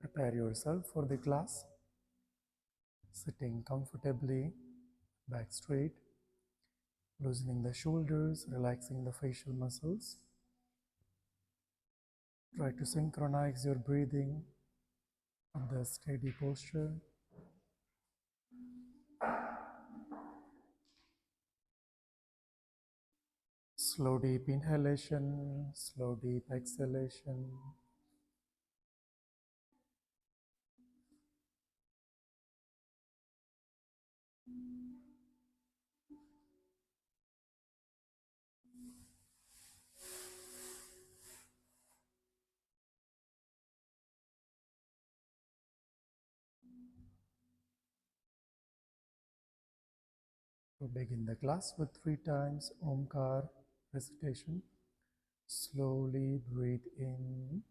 Prepare yourself for the class, sitting comfortably, back straight, loosening the shoulders, relaxing the facial muscles. Try to synchronize your breathing with the steady posture. Slow deep inhalation, slow deep exhalation. To begin the class with 3 times Omkar recitation. Slowly breathe in.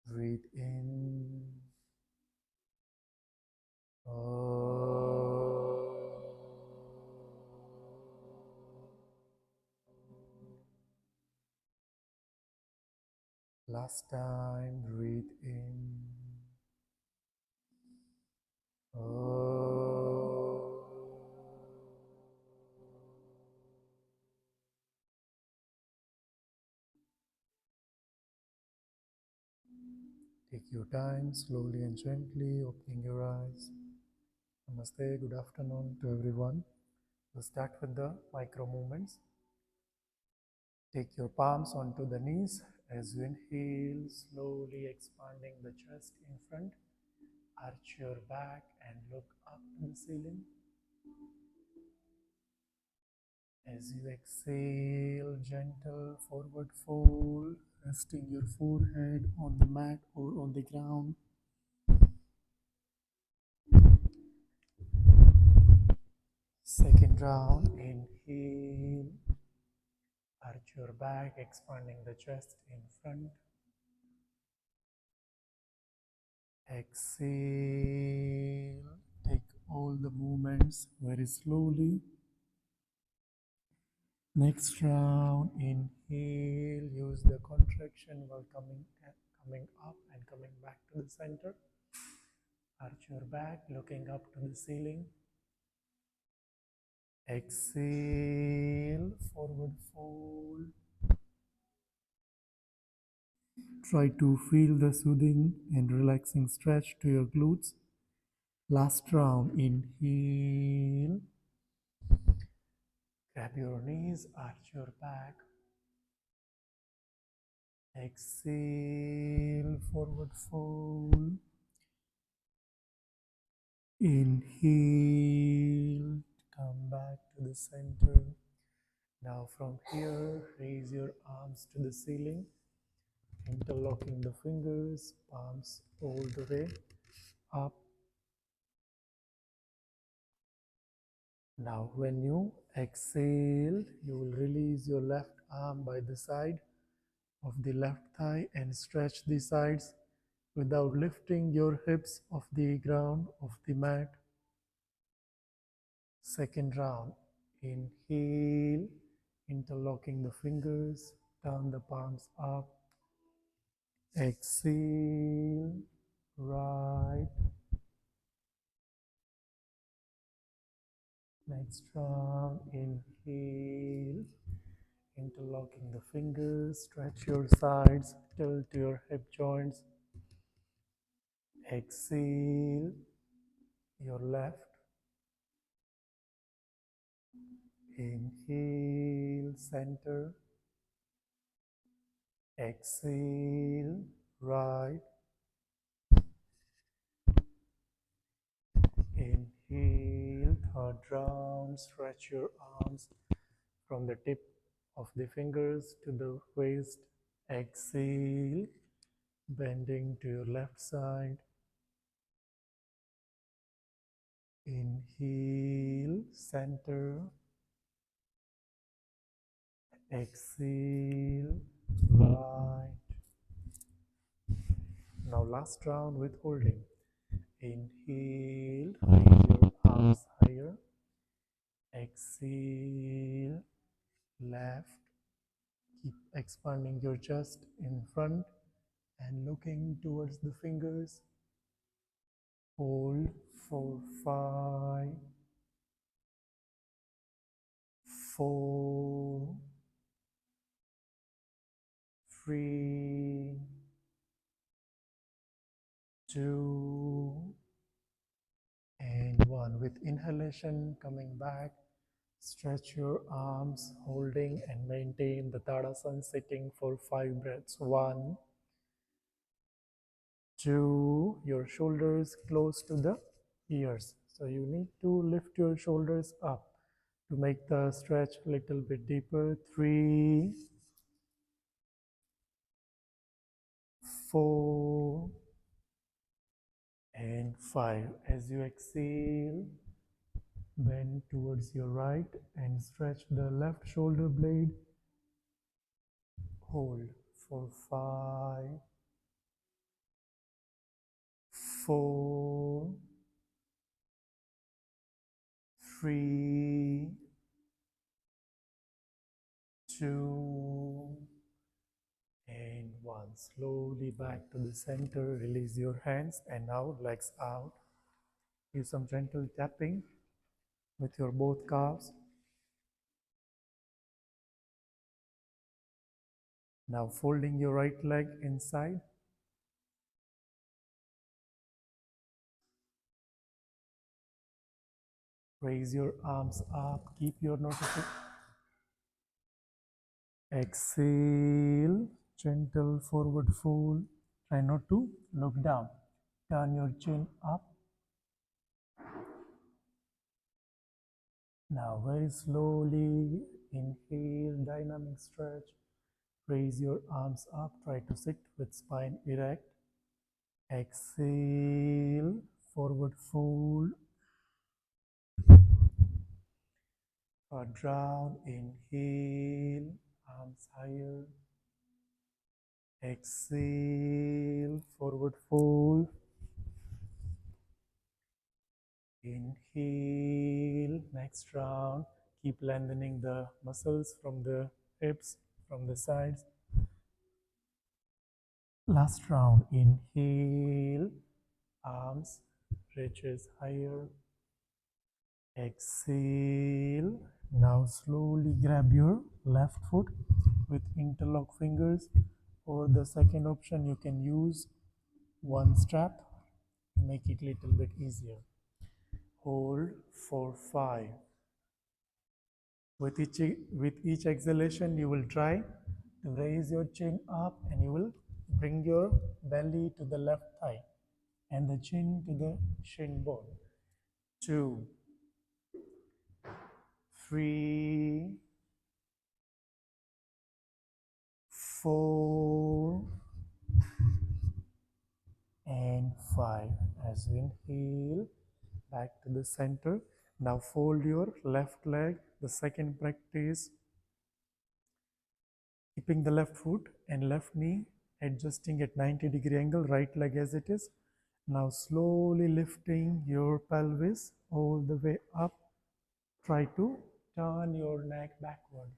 Breathe in. Last time, breathe in. Take your time, slowly and gently opening your eyes. Namaste, good afternoon to everyone. We'll start with the micro movements. Take your palms onto the knees as you inhale, slowly expanding the chest in front. Arch your back and look up to the ceiling. As you exhale, gentle forward fold, resting your forehead on the mat or on the ground. Second round, inhale, arch your back, expanding the chest in front. Exhale, take all the movements very slowly. Next round, inhale, use the contraction while coming up and coming back to the center. Arch your back, looking up to the ceiling. Exhale, forward fold. Try to feel the soothing and relaxing stretch to your glutes. Last round, inhale. Grab your knees, arch your back. Exhale, forward fold. Inhale, come back to the center. Now from here, raise your arms to the ceiling, interlocking the fingers, palms all the way up. Now when you exhale, you will release your left arm by the side of the left thigh and stretch the sides without lifting your hips off the ground of the mat. Second round, inhale, interlocking the fingers, turn the palms up. Exhale, right. Next round, inhale, interlocking the fingers, stretch your sides, tilt your hip joints. Exhale, your left. Inhale, center. Exhale, right. Inhale, third round. Stretch your arms from the tip of the fingers to the waist. Exhale, bending to your left side. Inhale, center. Exhale, right. Now last round with holding. Inhale, raise your arms higher. Exhale, left. Keep expanding your chest in front and looking towards the fingers. Hold for 5, 4, 3, 2, and 1. With inhalation coming back, stretch your arms, holding and maintain the Tadasana sitting for 5 breaths. 1, 2, your shoulders close to the ears. So you need to lift your shoulders up to make the stretch a little bit deeper. 3, 4, and 5. As you exhale, bend towards your right and stretch the left shoulder blade. Hold for 5, 4, 3, 2, and 1. Slowly back to the center. Release your hands and now legs out. Give some gentle tapping with your both calves. Now folding your right leg inside. Raise your arms up. Keep your notification. Exhale, gentle forward fold. Try not to look down. Turn your chin up. Now very slowly inhale, dynamic stretch. Raise your arms up. Try to sit with spine erect. Exhale, forward fold. Down, inhale, arms higher. Exhale, forward fold. Inhale, next round. Keep lengthening the muscles from the hips, from the sides. Last round. Inhale, arms reaches higher. Exhale. Now slowly grab your left foot with interlock fingers, or the second option you can use one strap to make it a little bit easier. Hold for 5. With each exhalation, you will try to raise your chin up and you will bring your belly to the left thigh and the chin to the shin bone. 2, 3, 4, and 5. As you inhale, back to the center. Now fold your left leg. The second practice, keeping the left foot and left knee adjusting at 90-degree angle, right leg as it is. Now slowly lifting your pelvis all the way up. Try to turn your neck backward.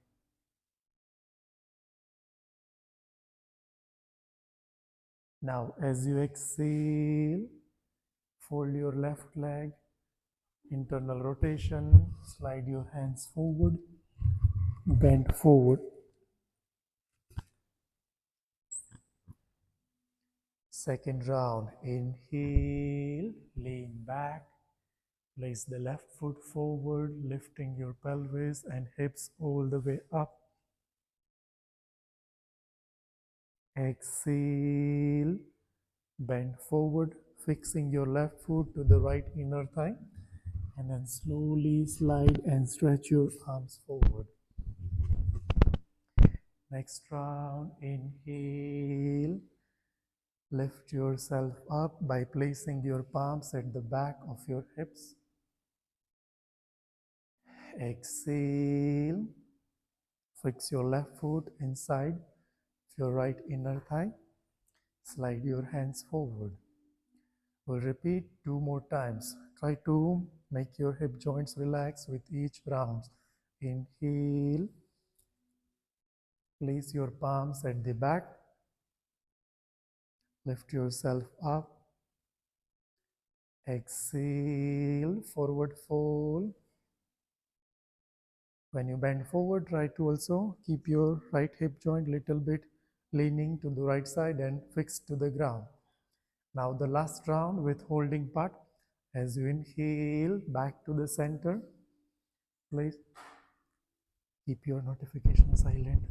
Now as you exhale, fold your left leg, internal rotation, slide your hands forward, bend forward. Second round, inhale, lean back, place the left foot forward, lifting your pelvis and hips all the way up. Exhale, bend forward, fixing your left foot to the right inner thigh, and then slowly slide and stretch your arms forward. Next round, inhale, lift yourself up by placing your palms at the back of your hips. Exhale. Fix your left foot inside your right inner thigh. Slide your hands forward. We'll repeat 2 more times. Try to make your hip joints relax with each round. Inhale. Place your palms at the back. Lift yourself up. Exhale. Forward fold. When you bend forward, try to also keep your right hip joint little bit leaning to the right side and fixed to the ground. Now the last round with holding part. As you inhale, back to the center. Please keep your notification silent.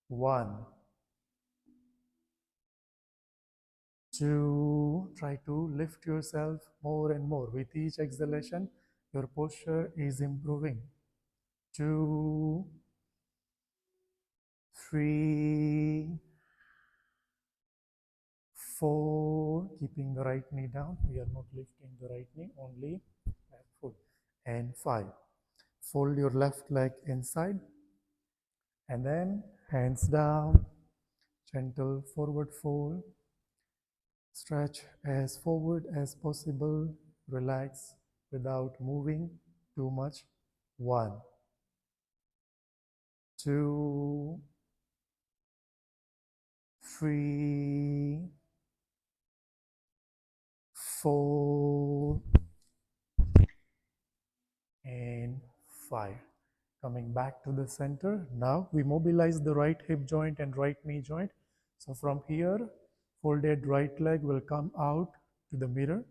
1, 2, try to lift yourself more and more. With each exhalation, your posture is improving. 2, 3, 4, keeping the right knee down. We are not lifting the right knee, only left foot. And 5, fold your left leg inside and then hands down, gentle forward fold. Stretch as forward as possible. Relax without moving too much. 1, 2, 3, 4, and 5. Coming back to the center. Now we mobilize the right hip joint and right knee joint. So from here, folded right leg will come out to the mirror.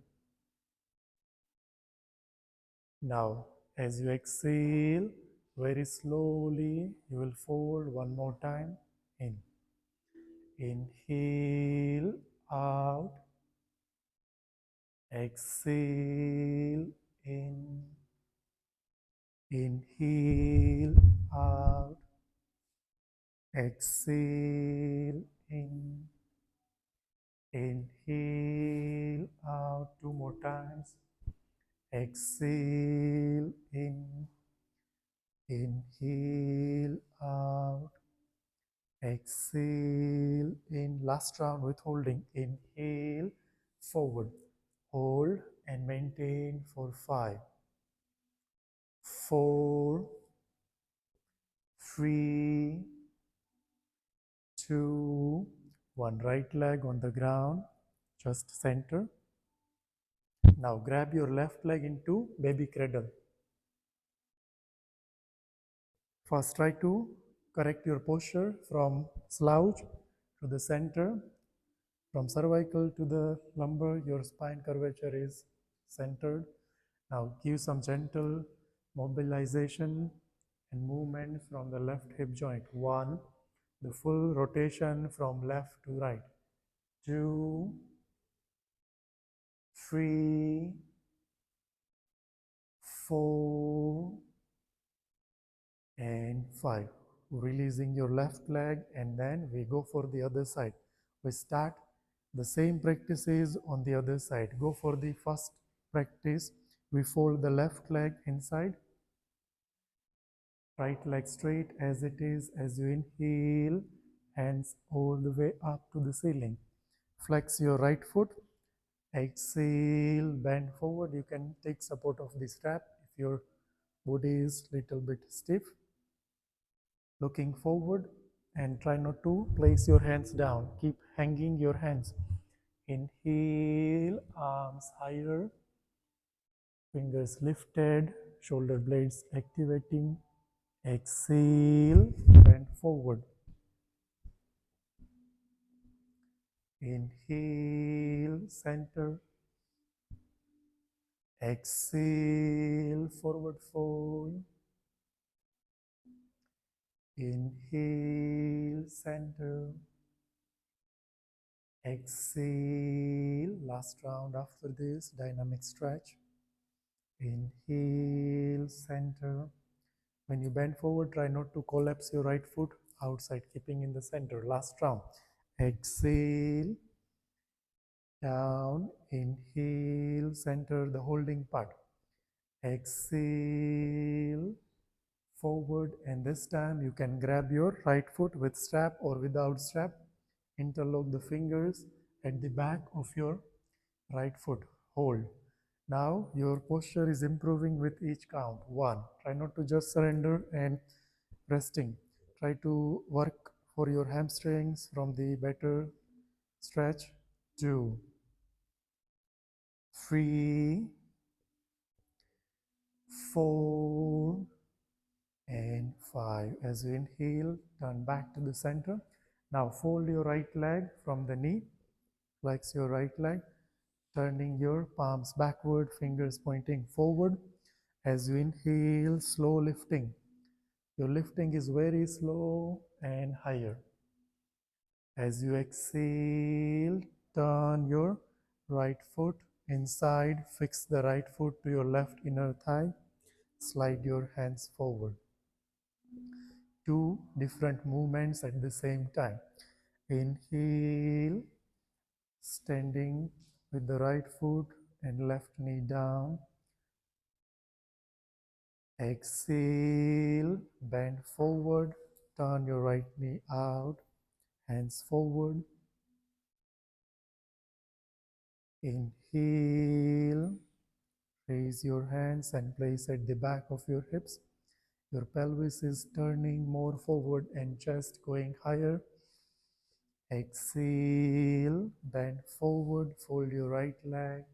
Now, as you exhale, very slowly, you will fold one more time in. Inhale, out. Exhale, in. Inhale, out. Exhale, in. Inhale, out. 2 more times. Exhale, in. Inhale, out. Exhale, in. Last round with holding. Inhale, forward. Hold and maintain for 5, 4, 3, 2, 1. Right leg on the ground, just center. Now grab your left leg into baby cradle. First try to correct your posture from slouch to the center. From cervical to the lumbar, your spine curvature is centered. Now give some gentle mobilization and movement from the left hip joint. 1, the full rotation from left to right. 2, 3, 4, and 5. Releasing your left leg and then we go for the other side. We start the same practices on the other side. Go for the first practice. We fold the left leg inside, right leg straight as it is. As you inhale, hands all the way up to the ceiling. Flex your right foot. Exhale, bend forward. You can take support of the strap if your body is little bit stiff. Looking forward and try not to place your hands down. Keep hanging your hands. Inhale, arms higher, fingers lifted, shoulder blades activating. Exhale, bend forward. Inhale, center. Exhale, forward fold. Inhale, center. Exhale, last round after this, dynamic stretch. Inhale, center. When you bend forward, try not to collapse your right foot outside, keeping in the center. Last round. Exhale, down. Inhale, center, the holding part. Exhale, forward, and this time you can grab your right foot with strap or without strap. Interlock the fingers at the back of your right foot. Hold. Now your posture is improving with each count. 1. Try not to just surrender and resting. Try to work for your hamstrings from the better stretch. 2, 3, 4, and 5. As you inhale, turn back to the center. Now fold your right leg from the knee. Flex your right leg, turning your palms backward, fingers pointing forward. As you inhale, slow lifting. Your lifting is very slow and higher. As you exhale, turn your right foot inside, fix the right foot to your left inner thigh, slide your hands forward. 2 different movements at the same time. Inhale, standing with the right foot and left knee down. Exhale, bend forward, turn your right knee out, hands forward. Inhale, raise your hands and place at the back of your hips. Your pelvis is turning more forward and chest going higher. Exhale, bend forward, fold your right leg.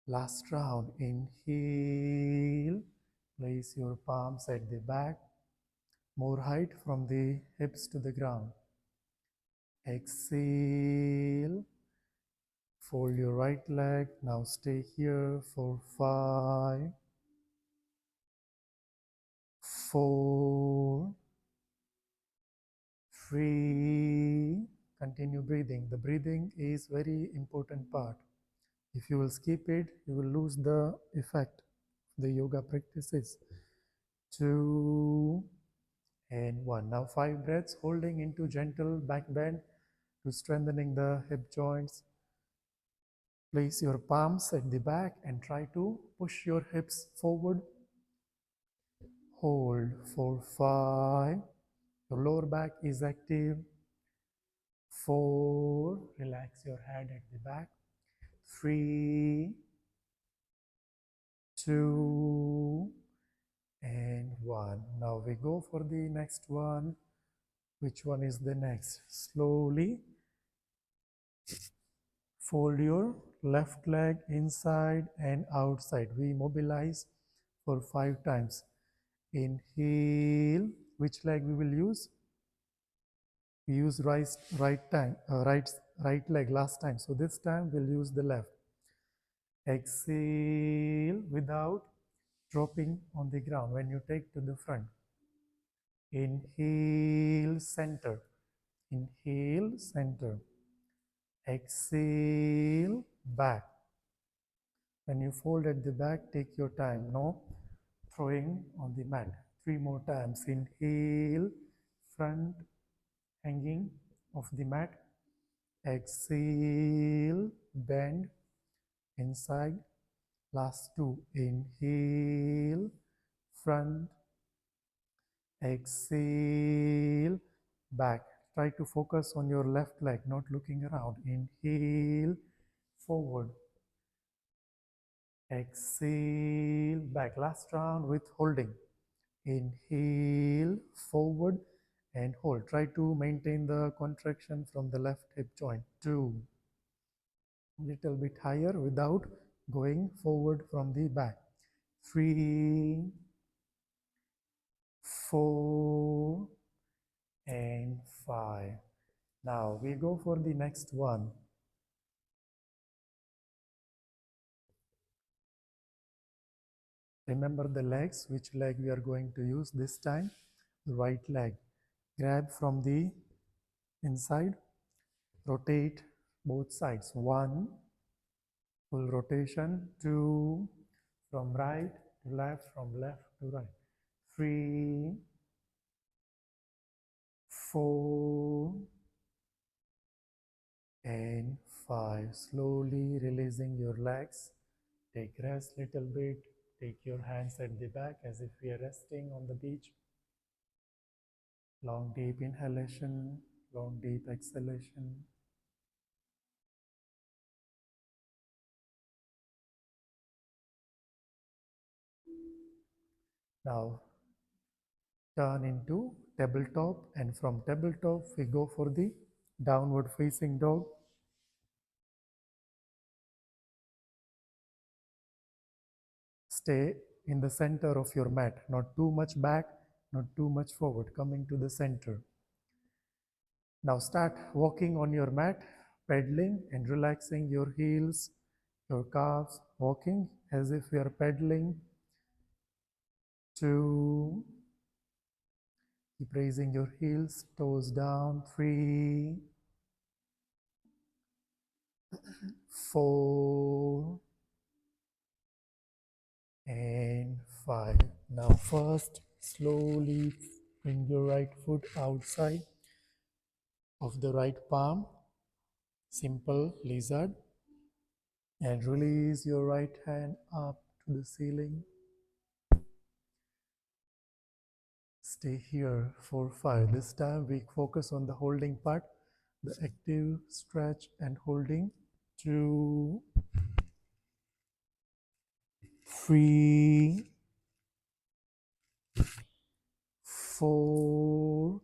Last round, inhale, place your palms at the back, more height from the hips to the ground. Exhale, fold your right leg, now stay here for 5, 4, 3, continue breathing. The breathing is very important part. If you will skip it, you will lose the effect of the yoga practices. 2 and 1. Now 5 breaths, holding into gentle back bend to strengthening the hip joints. Place your palms at the back and try to push your hips forward. Hold for 5. Your lower back is active. 4. Relax your head at the back. 3, 2, and 1. Now we go for the next one. Which one is the next? Slowly fold your left leg inside and outside. We mobilize for 5 times. Inhale. Which leg we will use? We use right leg last time. So this time we'll use the left. Exhale without dropping on the ground when you take to the front. Inhale, center. Inhale, center. Exhale, back. When you fold at the back, take your time. No throwing on the mat. 3 more times. Inhale, front, hanging off the mat. Exhale, bend, inside. Last 2. Inhale, front. Exhale, back. Try to focus on your left leg, not looking around. Inhale, forward. Exhale, back. Last round with holding. Inhale, forward and hold. Try to maintain the contraction from the left hip joint. 2. Little bit higher without going forward from the back. 3, 4, and 5. Now we go for the next one. Remember the legs, which leg we are going to use this time? The right leg. Grab from the inside, rotate both sides. 1, full rotation. 2, from right to left, from left to right. 3, 4, and 5. Slowly releasing your legs. Take rest little bit. Take your hands at the back as if we are resting on the beach. Long deep inhalation, long deep exhalation. Now turn into tabletop, and from tabletop we go for the downward facing dog. Stay in the center of your mat, not too much back, not too much forward, coming to the center. Now start walking on your mat, pedaling and relaxing your heels, your calves, walking as if you are pedaling. 2, keep raising your heels, toes down. 3, 4, and 5. Now first, slowly bring your right foot outside of the right palm, simple lizard, and release your right hand up to the ceiling. Stay here for 5. This time we focus on the holding part, the active stretch and holding. 2, 3, 4,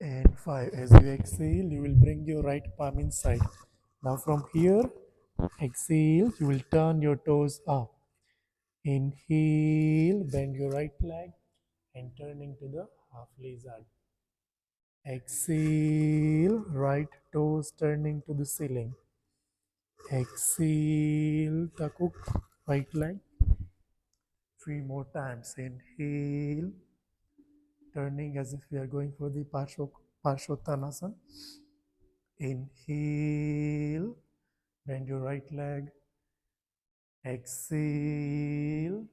and 5. As you exhale, you will bring your right palm inside. Now from here, exhale, you will turn your toes up. Inhale, bend your right leg and turn into the half lizard. Exhale, right toes turning to the ceiling. Exhale, tuck up right leg. 3 more times. Inhale, turning as if we are going for the Parshottanasana. Inhale, bend your right leg. Exhale,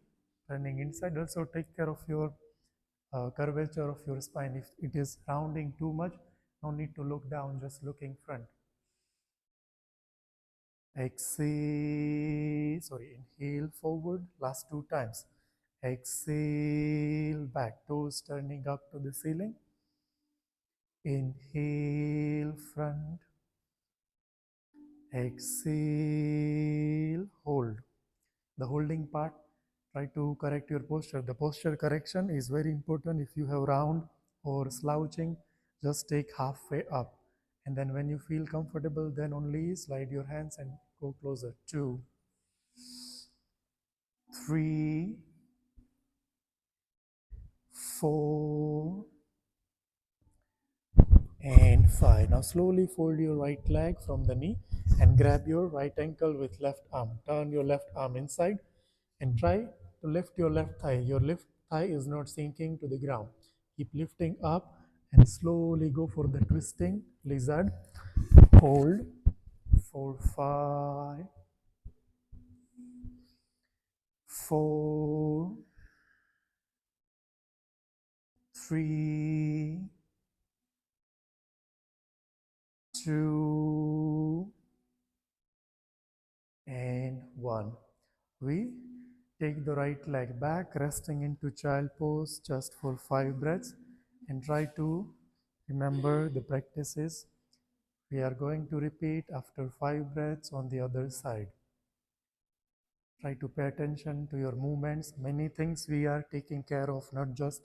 turning inside. Also take care of your curvature of your spine. If it is rounding too much, no need to look down, just looking front. Exhale, inhale forward, last 2 times. Exhale, back, toes turning up to the ceiling. Inhale, front. Exhale, hold. The holding part, try to correct your posture. The posture correction is very important. If you have round or slouching, just take halfway up. And then when you feel comfortable, then only slide your hands and go closer. 2, 3, 4, and 5. Now slowly fold your right leg from the knee and grab your right ankle with left arm. Turn your left arm inside and try to lift your left thigh. Your left thigh is not sinking to the ground. Keep lifting up and slowly go for the twisting lizard. Hold for 5, 4, 3, 2, and 1. We take the right leg back, resting into child pose just for 5 breaths, and try to remember the practices we are going to repeat after 5 breaths on the other side. Try to pay attention to your movements. Many things we are taking care of, not just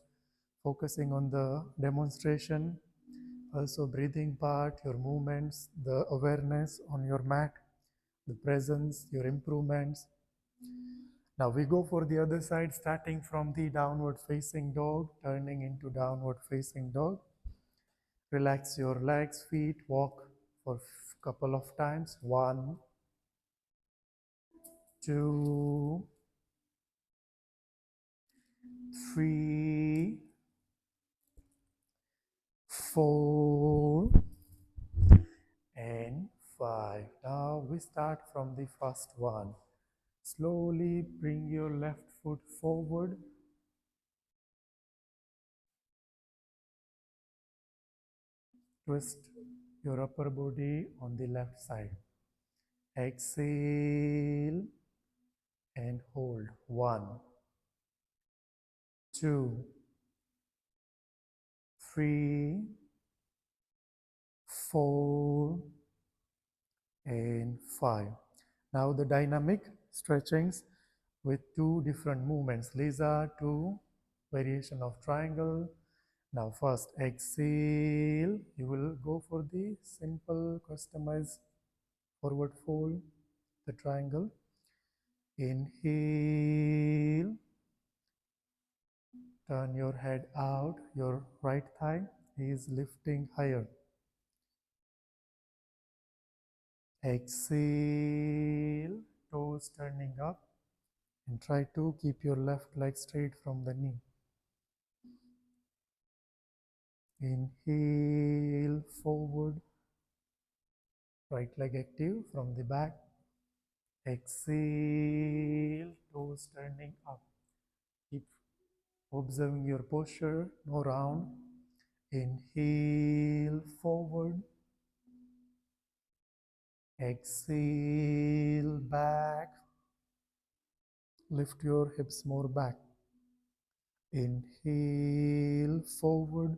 focusing on the demonstration, also breathing part, your movements, the awareness on your mat, the presence, your improvements. Now we go for the other side, starting from the downward facing dog, turning into downward facing dog. Relax your legs, feet, walk for a couple of times. 1, 2, 3, 4, and 5. Now we start from the first one. Slowly bring your left foot forward. Twist your upper body on the left side. Exhale and hold. 1, 2, 3, 4, and 5. Now the dynamic stretchings with two different movements. Lisa, two variation of triangle. Now first exhale, you will go for the simple customized forward fold, the triangle. Inhale, turn your head out, your right thigh is lifting higher. Exhale, toes turning up, and try to keep your left leg straight from the knee. Inhale, forward, right leg active from the back. Exhale, toes turning up. Keep observing your posture, no round. Inhale, forward. Exhale, back. Lift your hips more back. Inhale, forward.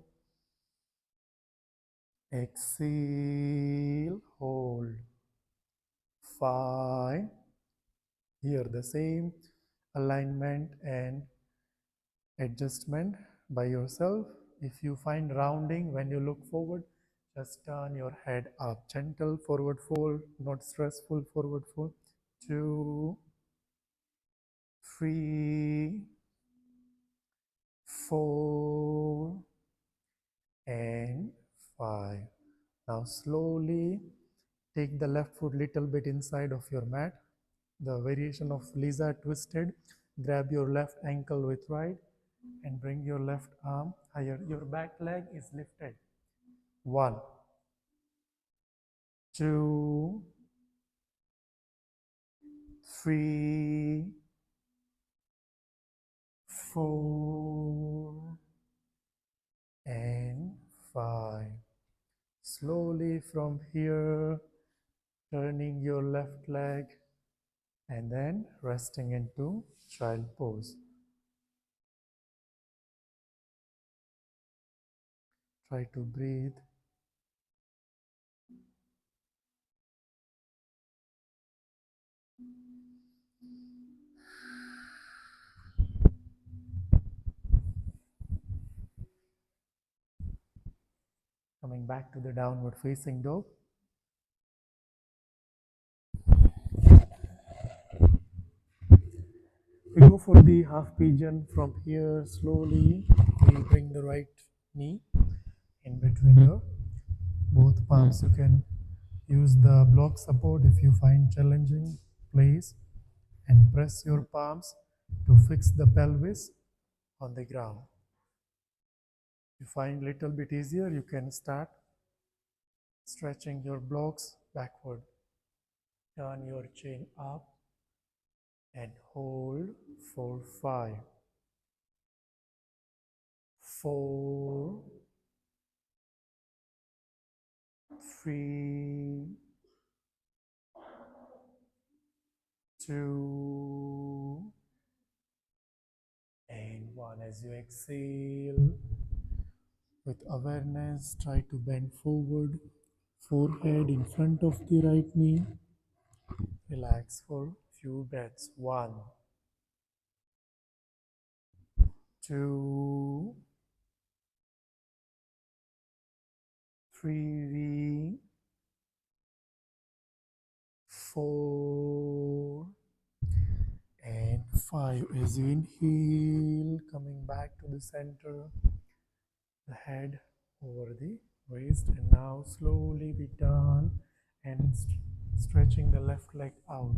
Exhale, hold. 5. Here the same alignment and adjustment by yourself. If you find rounding when you look forward, just turn your head up. Gentle forward fold, not stressful forward fold. 2, 3, 4, and 5. Now slowly take the left foot little bit inside of your mat. The variation of Lisa twisted. Grab your left ankle with right and bring your left arm higher. Your back leg is lifted. 1, 2, 3, 4, and 5. Slowly from here, turning your left leg and then resting into child pose. Try to breathe. Coming back to the downward facing dog. We go for the half pigeon. From here, slowly we bring the right knee in between your both palms. You can use the block support if you find challenging place, and press your palms to fix the pelvis on the ground. If you find little bit easier, you can start stretching your blocks backward. Turn your chin up and hold for 5, 4, 3, 2, and 1. As you exhale, with awareness, try to bend forward, forehead in front of the right knee. Relax for few breaths. 1, 2, 3, 4, and 5. As you inhale, coming back to the center, the head over the waist, and now slowly we turn and stretching the left leg out.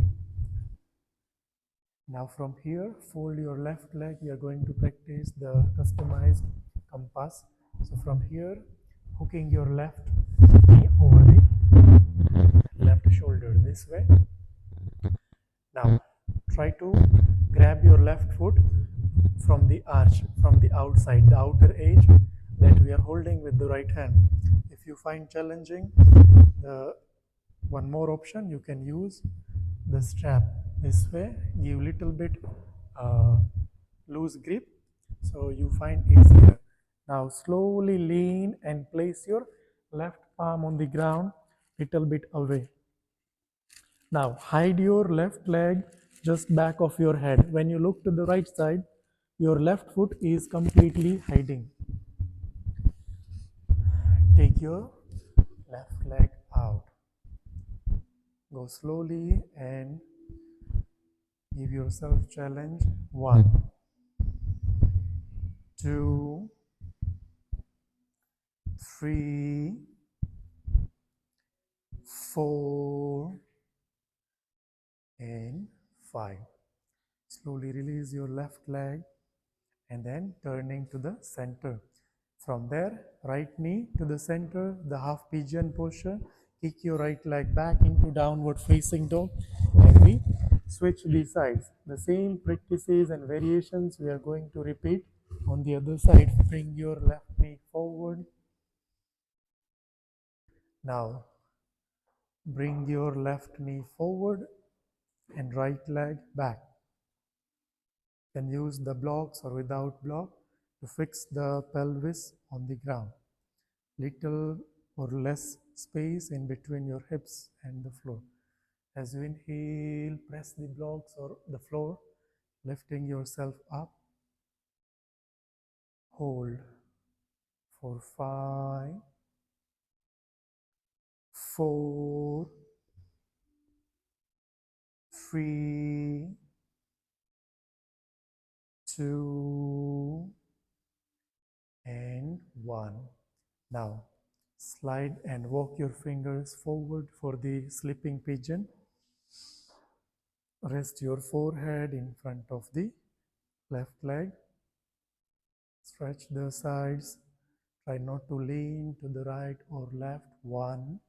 Now from here, fold your left leg. We are going to practice the customized compass. So from here, hooking your left knee over the left shoulder this way. Now try to grab your left foot from the arch, from the outside, the outer edge that we are holding with the right hand. If you find challenging, the one more option, you can use the strap. This way give little bit uh, loose grip, so you find easier. Now slowly lean and place your left palm on the ground, little bit away. Now hide your left leg just back of your head. When you look to the right side, your left foot is completely hiding. Take your left leg out. Go slowly and give yourself challenge. 1, 2, 3, 4, and 5. Slowly release your left leg and then turning to the center. From there, right knee to the center, the half pigeon posture. Kick your right leg back into downward facing dog, and we switch the sides. The same practices and variations we are going to repeat on the other side. Bring your left knee forward. Now, bring your left knee forward and right leg back. You can use the blocks or without block to fix the pelvis on the ground. Little or less space in between your hips and the floor. As you inhale, press the blocks or the floor, lifting yourself up. Hold for 5, 4, 3, 2, and 1. Now, slide and walk your fingers forward for the sleeping pigeon. Rest your forehead in front of the left leg. Stretch the sides. Try not to lean to the right or left. 1,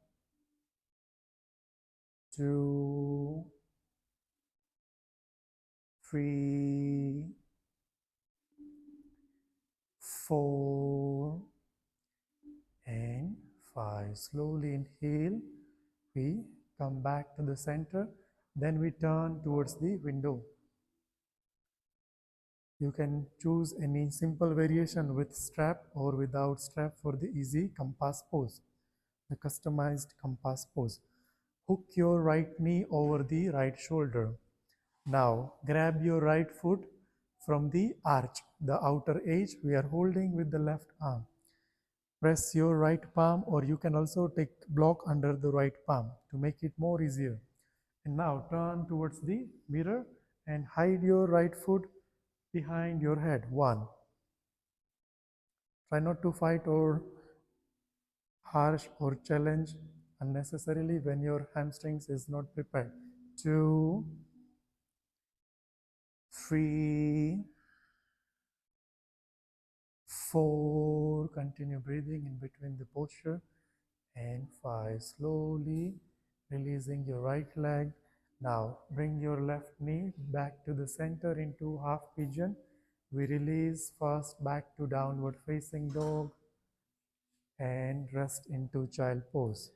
2, 3, 4, and 5. Slowly inhale. We come back to the center. Then we turn towards the window. You can choose any simple variation with strap or without strap for the easy compass pose, the customized compass pose. Hook your right knee over the right shoulder. Now grab your right foot from the arch, the outer edge we are holding with the left arm. Press your right palm, or you can also take block under the right palm to make it more easier. And now turn towards the mirror and hide your right foot behind your head. 1. Try not to fight or harsh or challenge unnecessarily when your hamstrings is not prepared. 2, 3, 4. Continue breathing in between the posture. And 5. Slowly releasing your right leg. Now bring your left knee back to the center into half pigeon. We release first back to downward facing dog and rest into child pose.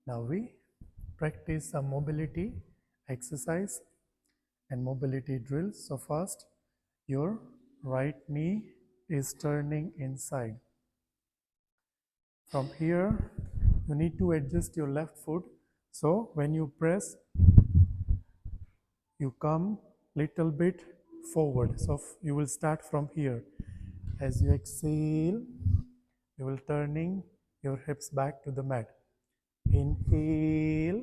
Now we practice some mobility exercise and mobility drills. So first, your right knee is turning inside. From here, you need to adjust your left foot. So when you press, you come little bit forward. So you will start from here. As you exhale, you will turning your hips back to the mat. Inhale,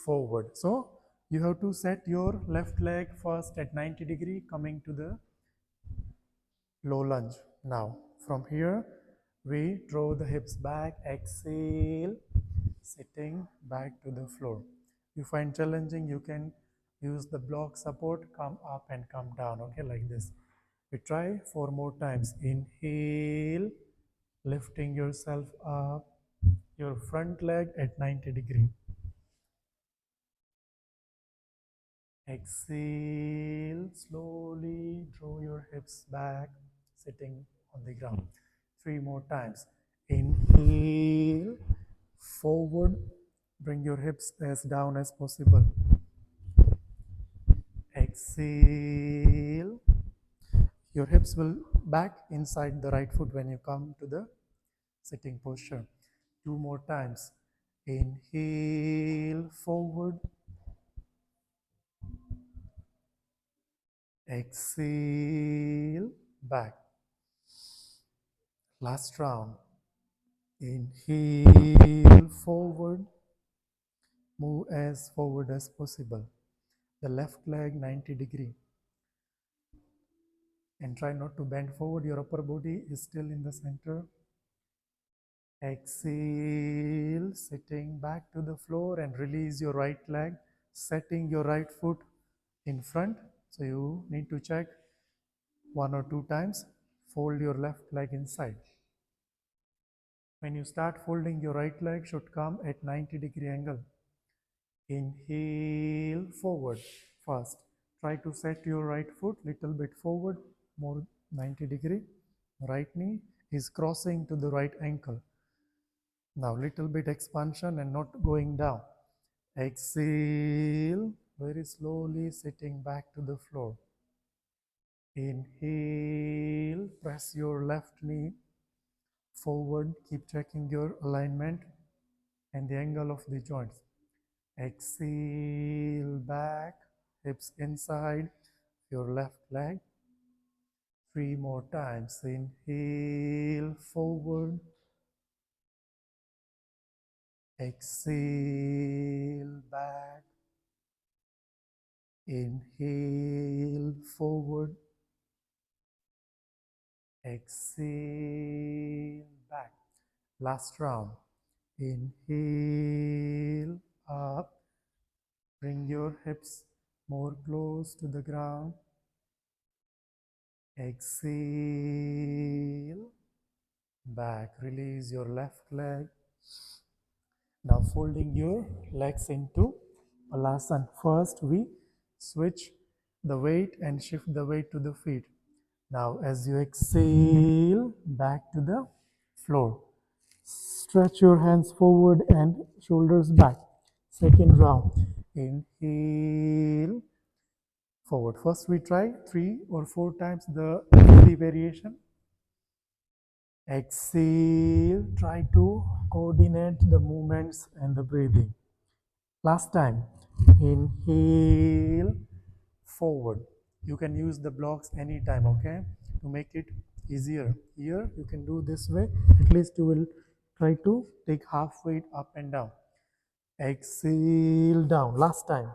forward. So you have to set your left leg first at 90 degree, coming to the low lunge. Now from here we draw the hips back, exhale, sitting back to the floor. You find challenging, you can use the block support, come up and come down, okay, like this. We try 4 more times. Inhale, lifting yourself up, your front leg at 90 degree. Exhale, slowly draw your hips back, sitting on the ground. 3 more times. Inhale, forward, bring your hips as down as possible. Exhale, your hips will back inside the right foot when you come to the sitting posture. 2 more times. Inhale, forward. Exhale, back. Last round. Inhale, forward. Move as forward as possible. The left leg 90 degree. And try not to bend forward. Your upper body is still in the center. Exhale, sitting back to the floor and release your right leg, setting your right foot in front. So you need to check 1 or 2 times. Fold your left leg inside. When you start folding, your right leg should come at 90 degree angle. Inhale, forward first. Try to set your right foot little bit forward, more 90 degree. Right knee is crossing to the right ankle. Now little bit expansion and not going down. Exhale, very slowly sitting back to the floor. Inhale, press your left knee forward, keep checking your alignment and the angle of the joints. Exhale, back, hips inside your left leg. 3 more times. Inhale, forward. Exhale, back. Inhale, forward. Exhale, back. Last round. Inhale, up. Bring your hips more close to the ground. Exhale, back. Release your left leg. Now folding your legs into Balasana. First we switch the weight and shift the weight to the feet. Now as you exhale, back to the floor. Stretch your hands forward and shoulders back. Second round. Inhale, forward. First we try 3 or 4 times the easy variation. Exhale, try to coordinate the movements and the breathing. Last time, inhale, forward. You can use the blocks anytime, okay, to make it easier. Here, you can do this way. At least you will try to take half weight up and down. Exhale, down. Last time.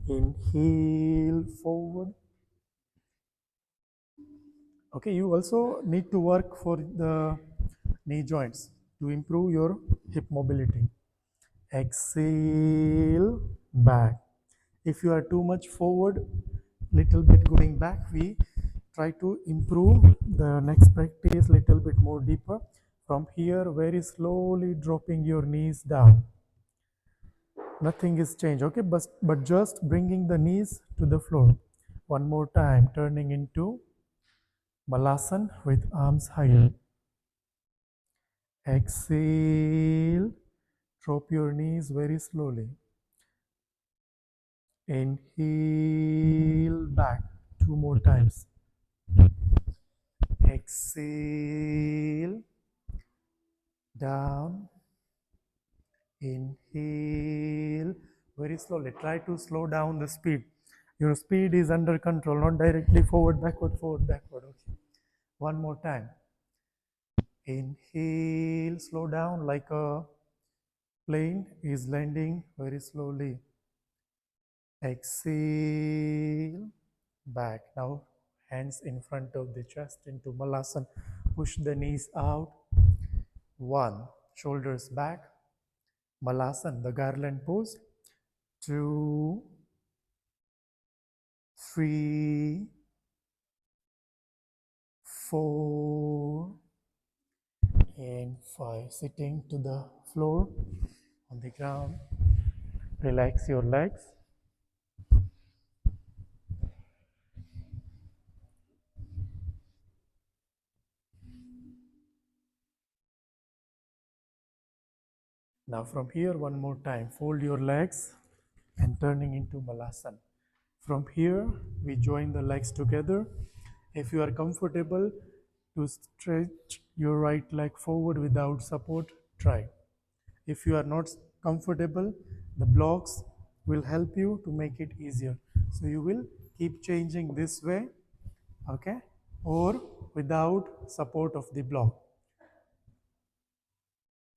Inhale, forward. Okay, you also need to work for the knee joints to improve your hip mobility. Exhale, back. If you are too much forward, little bit going back, we try to improve the next practice little bit more deeper. From here, very slowly dropping your knees down. Nothing is changed, okay, but just bringing the knees to the floor. 1 more time, turning into Balasana with arms higher. Exhale, drop your knees very slowly. Inhale, back. 2 more times. Exhale, down. Inhale, very slowly. Try to slow down the speed. Your speed is under control, not directly forward, backward, backward. Okay. 1 more time. Inhale, slow down like a Plane is landing very slowly. Exhale, back. Now, hands in front of the chest into Malasana. Push the knees out. One, shoulders back. Malasana, the garland pose. Two, three, four, and five. Sitting to the floor on the ground. Relax your legs. Now from here, one more time, fold your legs and turning into Malasana. From here, we join the legs together. If you are comfortable to stretch your right leg forward without support, try. If you are not comfortable, the blocks will help you to make it easier. So you will keep changing this way, okay, or without support of the block.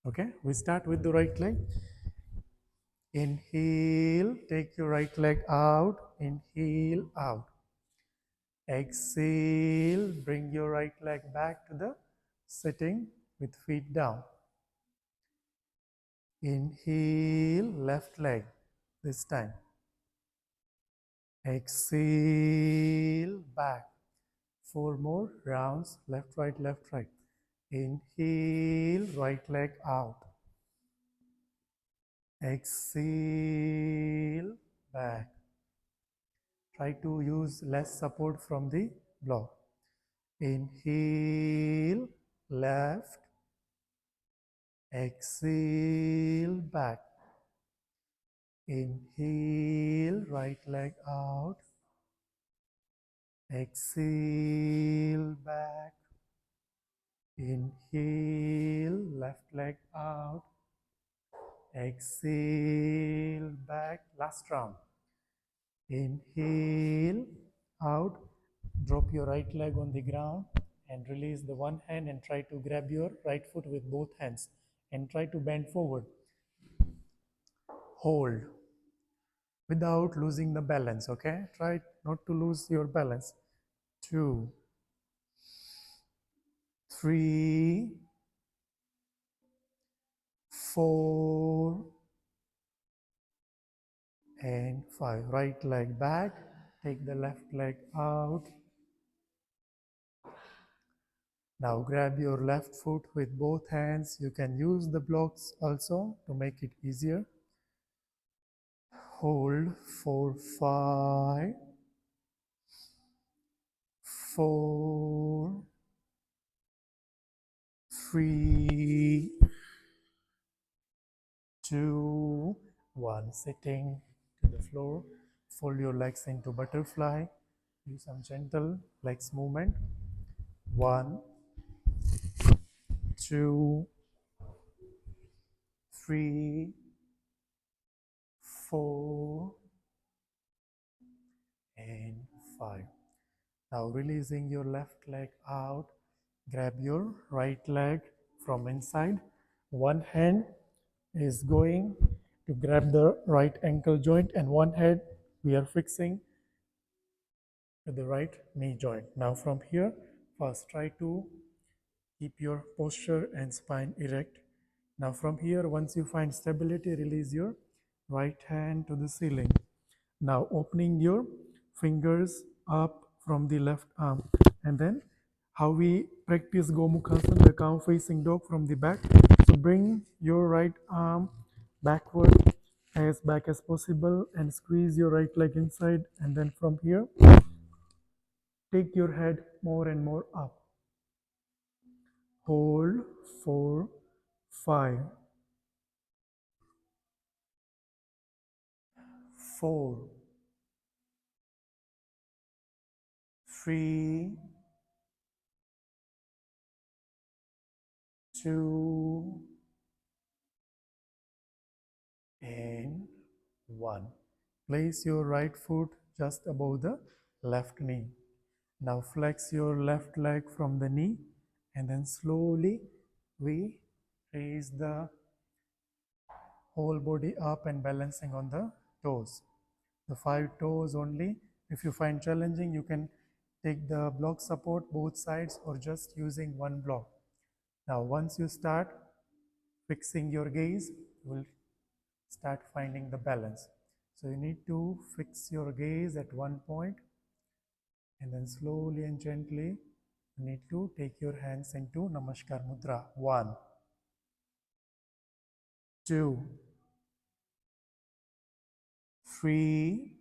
Okay, we start with the right leg. Inhale, take your right leg out. Inhale, out. Exhale, bring your right leg back to the sitting with feet down. Inhale, left leg this time. Exhale, back. Four more rounds, left, right, left, right. Inhale, right leg out. Exhale, back. Try to use less support from the block. Inhale, left. Exhale, back. Inhale, right leg out. Exhale, back. Inhale, left leg out. Exhale, back. Last round. Inhale, out. Drop your right leg on the ground and release the one hand and try to grab your right foot with both hands and try to bend forward. Hold without losing the balance, okay? Try not to lose your balance. Two, three, four, and five. Right leg back. Take the left leg out. Now grab your left foot with both hands. You can use the blocks also to make it easier. Hold for 5, 4, 3, 2, 1. Sitting to the floor. Fold your legs into butterfly. Do some gentle legs movement. 1, 2, 3, 4, and 5. Now releasing your left leg out. Grab your right leg from inside. One hand is going to grab the right ankle joint and one hand we are fixing to the right knee joint. Now from here, first try to keep your posture and spine erect. Now from here, once you find stability, release your right hand to the ceiling. Now opening your fingers up from the left arm, and then how we practice Gomukhasana, the cow facing dog from the back. So bring your right arm backward as back as possible and squeeze your right leg inside, and then from here take your head more and more up. Hold for 5, 4, 3, 2, and 1. Place your right foot just above the left knee. Now flex your left leg from the knee and then slowly we raise the whole body up and balancing on the toes. The 5 toes only. If you find challenging, you can take the block support both sides or just using one block. Now, once you start fixing your gaze, you will start finding the balance. So you need to fix your gaze at one point and then slowly and gently you need to take your hands into Namaskar Mudra. 1, 2, 3,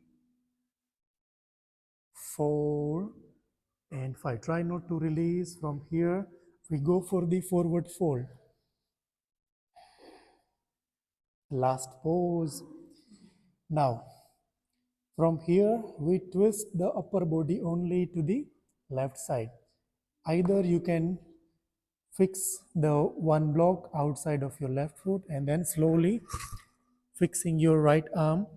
4, and 5. Try not to release from here. We go for the forward fold. Last pose. Now, from here, we twist the upper body only to the left side. Either you can fix the one block outside of your left foot and then slowly fixing your right arm,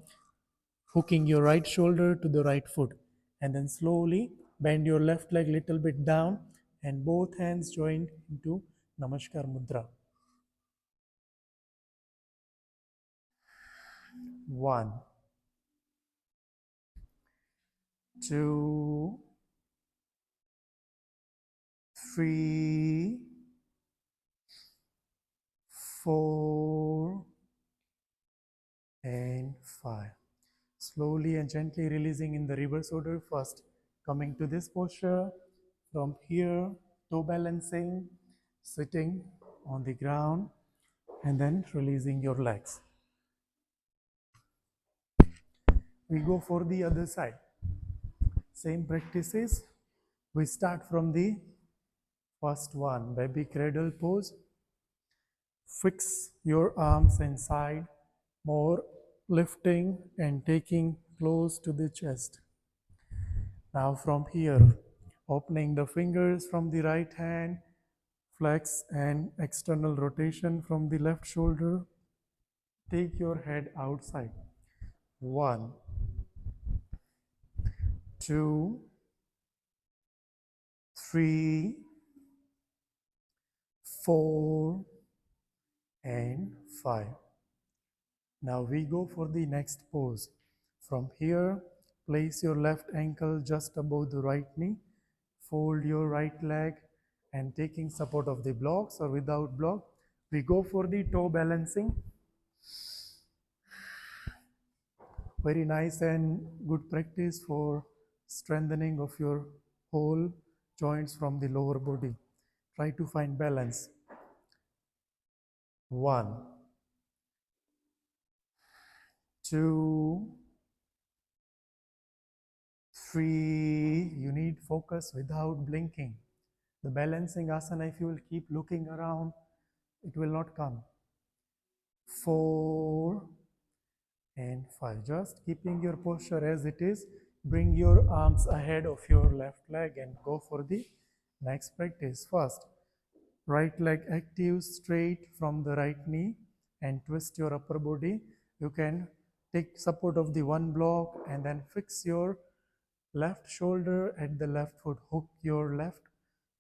hooking your right shoulder to the right foot, and then slowly bend your left leg little bit down and both hands joined into Namaskar Mudra. 1, 2, 3, 4, and 5. Slowly and gently releasing in the reverse order. First, coming to this posture. From here, toe balancing, sitting on the ground, and then releasing your legs. We go for the other side. Same practices. We start from the first one, baby cradle pose. Fix your arms inside, more lifting and taking close to the chest. Now from here, opening the fingers from the right hand, flex and external rotation from the left shoulder. Take your head outside. 1, 2, 3, 4, and 5. Now we go for the next pose. From here, place your left ankle just above the right knee. Fold your right leg and taking support of the blocks or without block, we go for the toe balancing. Very nice and good practice for strengthening of your whole joints from the lower body. Try to find balance. 1, 2, 3. You need focus without blinking. The balancing asana, if you will keep looking around, it will not come. 4 and 5. Just keeping your posture as it is. Bring your arms ahead of your left leg and go for the next practice. First, right leg active straight from the right knee and twist your upper body. You can take support of the one block and then fix your left shoulder at the left foot. Hook your left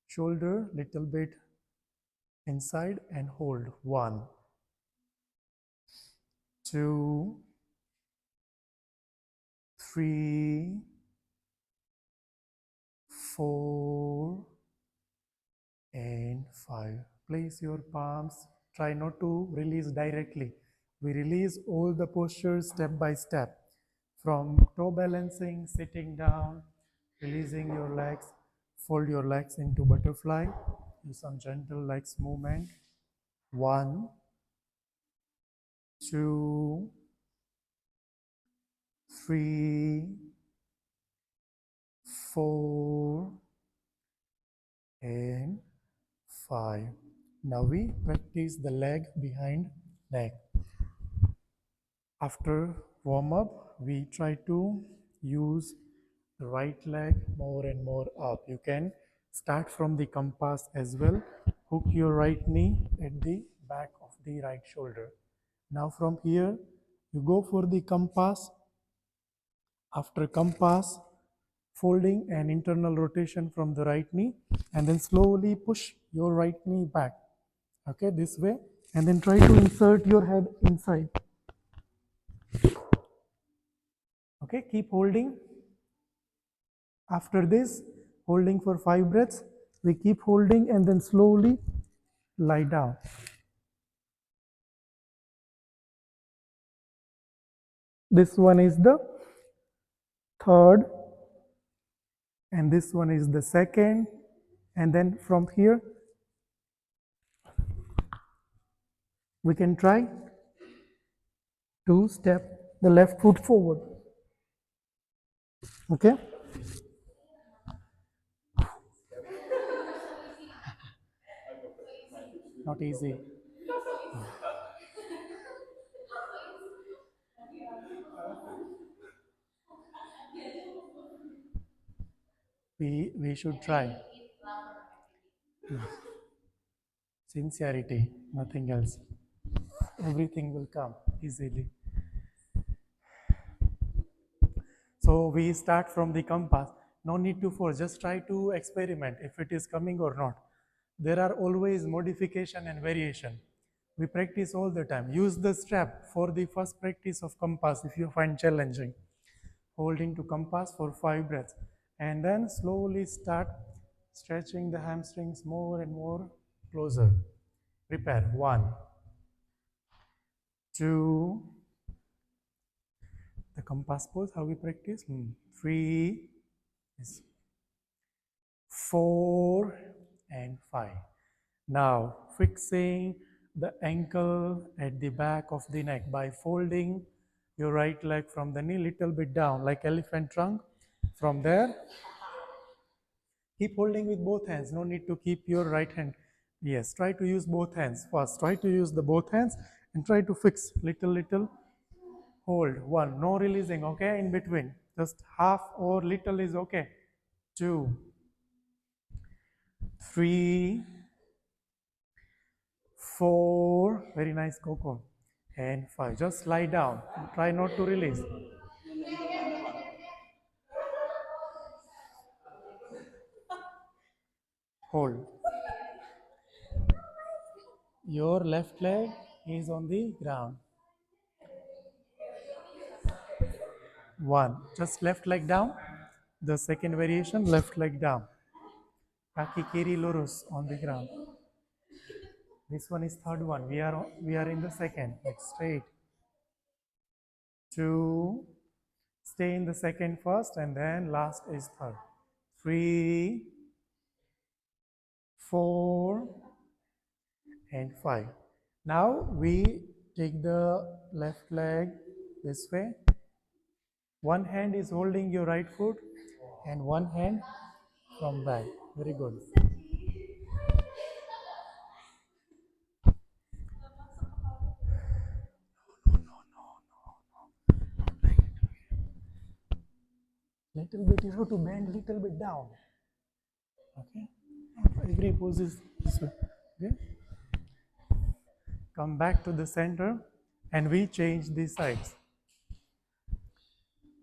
shoulder little bit inside and hold. 1, 2, 3, 4, and 5. Place your palms. Try not to release directly. We release all the postures step by step. From toe balancing, sitting down, releasing your legs, fold your legs into butterfly. Do some gentle legs movement. 1, 2, 3, 4, and 5. Now we practice the leg behind neck. After warm up, we try to use the right leg more and more up. You can start from the compass as well. Hook your right knee at the back of the right shoulder. Now from here, you go for the compass. After compass, folding an internal rotation from the right knee and then slowly push your right knee back. Okay, this way, and then try to insert your head inside. Okay, keep holding. After this, holding for 5 breaths, we keep holding and then slowly lie down. This one is the third, and this one is the second, and then from here we can try to step the left foot forward. Okay, not easy. We should try. Sincerity, nothing else. Everything will come easily. So we start from the compass. No need to force, just try to experiment if it is coming or not. There are always modification and variation. We practice all the time. Use the strap for the first practice of compass if you find challenging. Holding to compass for 5 breaths. And then slowly start stretching the hamstrings more and more closer. Prepare. 1, 2, the compass pose, how we practice. 3, 4, and 5. Now fixing the ankle at the back of the neck by folding your right leg from the knee little bit down like elephant trunk. From there, keep holding with both hands. No need to keep your right hand. Yes, try to use both hands first. Try to use the both hands and try to fix little hold. 1, no releasing, okay, in between. Just half or little is okay. 2, 3, 4, very nice, Coco, and 5. Just lie down. Try not to release. Hold. Your left leg is on the ground. 1. Just left leg down. The second variation, left leg down. Kaki kiri lurus on the ground. This one is third one. We are in the second, like straight. 2. Stay in the second first, and then last is third. 3, 4, and 5. Now we take the left leg this way. One hand is holding your right foot and one hand from back. Very good. Little bit, you have to bend little bit down. Okay. Every pose is this way. Okay. Come back to the center and we change the sides.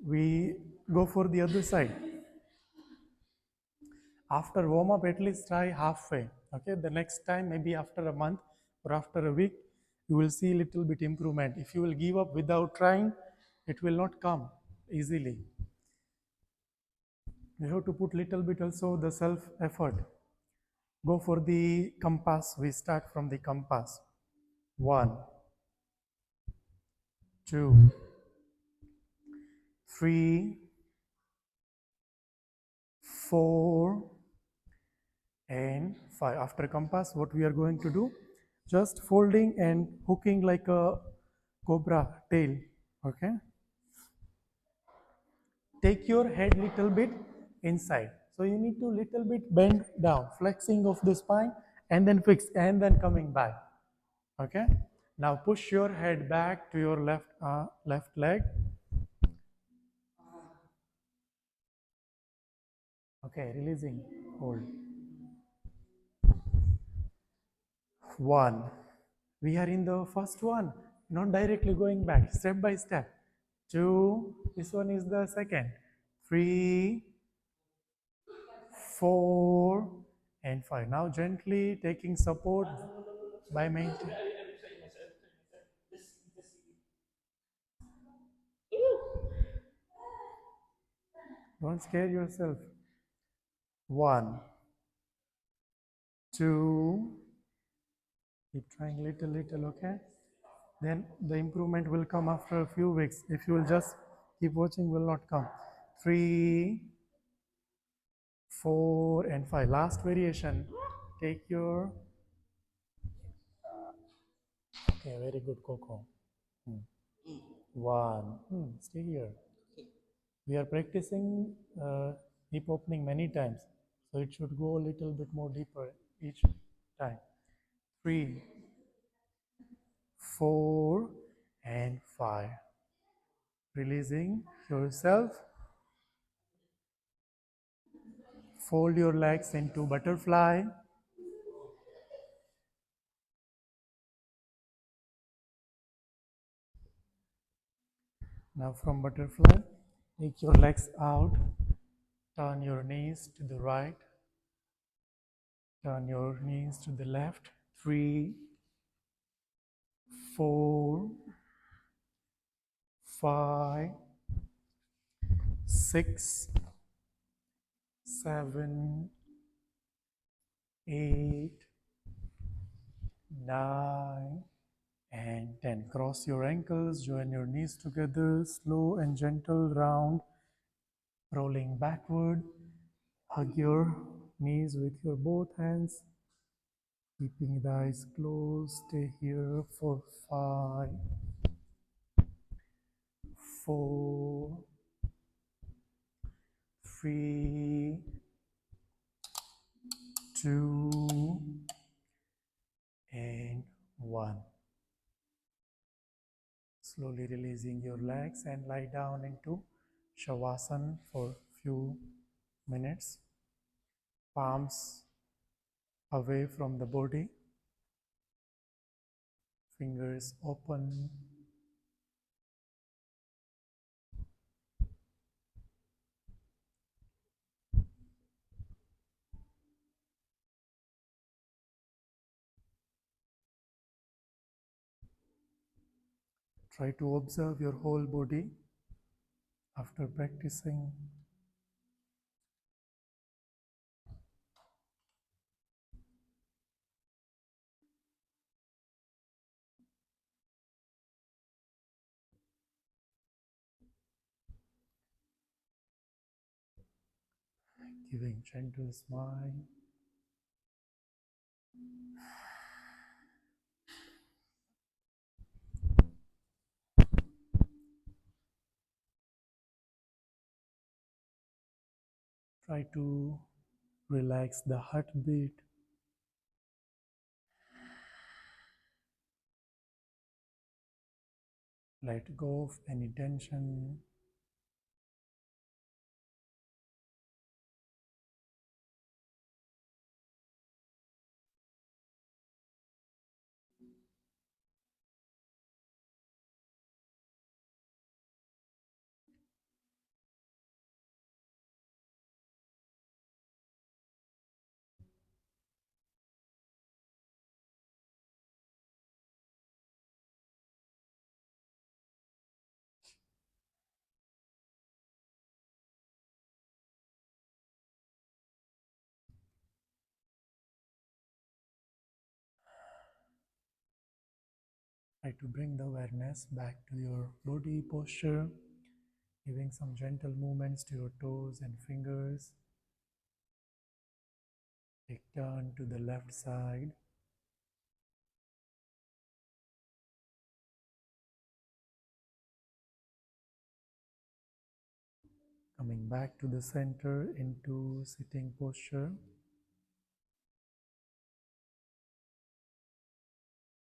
We go for the other side. After warm up, at least try halfway. Okay, the next time, maybe after a month or after a week, you will see little bit improvement. If you will give up without trying, it will not come easily. You have to put little bit also the self effort. Go for the compass. We start from the compass. 1, 2, 3, 4, and 5. After compass, what we are going to do? Just folding and hooking like a cobra tail. Okay. Take your head little bit inside. So you need to little bit bend down, flexing of the spine, and then fix, and then coming back. Okay. Now push your head back to your left leg. Okay, releasing, hold. 1. We are in the first one, not directly going back, step by step. 2, this one is the second. 3, 4, and 5. Now gently taking support by maintaining. Don't scare yourself. One, two, keep trying little, okay? Then the improvement will come after a few weeks. If you will just keep watching, will not come. Three, four, and five. Last variation. Take your, okay, very good, Coco. Hmm. One, stay here. We are practicing hip opening many times, so it should go a little bit more deeper each time. Three, four, and five. Releasing yourself. Fold your legs into butterfly. Now from butterfly, take your legs out. Turn your knees to the right. Turn your knees to the left. Three, four, five, six, seven, 8, 9, and 10. Cross your ankles, join your knees together, slow and gentle round, rolling backward. Hug your knees with your both hands, keeping the eyes closed. Stay here for 5, 4, 3, 2, and 1. Slowly releasing your legs and lie down into Shavasana for few minutes. Palms away from the body, fingers open. Try to observe your whole body after practicing. Giving gentle smile. Try to relax the heartbeat. Let go of any tension. Try to bring the awareness back to your body posture, giving some gentle movements to your toes and fingers. Take turn to the left side. Coming back to the center into sitting posture.